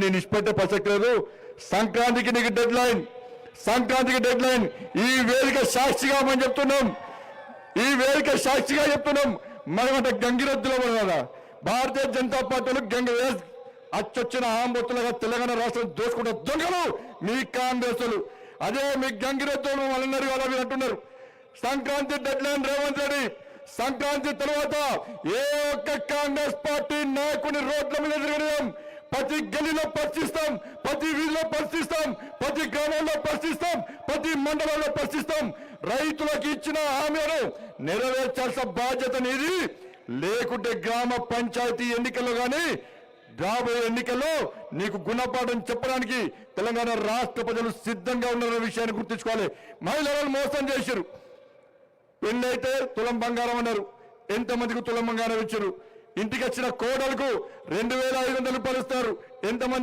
నేను ఇష్టపెట్టే ప్రసక్తి లేదు. సంక్రాంతికి నీకు డెడ్ లైన్, సంక్రాంతికి డెడ్ లైన్. ఈ వేదిక సాక్షిగా మనం చెప్తున్నాం, ఈ వేదిక సాక్షిగా చెప్తున్నాం. మనమంటే గంగిరెద్దులో కదా భారతీయ జనతా పార్టీలు గంగ అచ్చొచ్చిన ఆంబొత్తులుగా తెలంగాణ రాష్ట్రం దోచుకుంటే దొంగలు మీ కాంగ్రెస్లు. అదే మీ గంగిరెద్దులు వాళ్ళన్నారు కదా మీరు అంటున్నారు. Sankranti deadline Revanth Reddy. సంక్రాంతి తర్వాత ఏ ఒక్క కాంగ్రెస్ పార్టీ నాయకుని రోడ్ల మీద తిరగడం, ప్రతి గల్లీలో పరిశీలిస్తాం, ప్రతి వీధిలో పరిశీలిస్తాం, ప్రతి గ్రామంలో పరిశీలిస్తాం, ప్రతి మండలంలో పరిశీలిస్తాం. రైతులకు ఇచ్చిన హామీలను నెరవేర్చాల్సిన బాధ్యత నీది. లేకుంటే గ్రామ పంచాయతీ ఎన్నికల్లో కానీ రాబోయే ఎన్నికల్లో నీకు గుణపాఠం చెప్పడానికి తెలంగాణ రాష్ట్ర ప్రజలు సిద్ధంగా ఉన్నారనే విషయాన్ని గుర్తుంచుకోవాలి. మహిళలను మోసం చేశారు. పెళ్ళైతే తులం బంగారం అన్నారు. ఎంతమందికి తులం బంగారం ఇచ్చారు? ఇంటికి వచ్చిన కోడలకు 2500 రూపాయలు ఇస్తారు. ఎంతమంది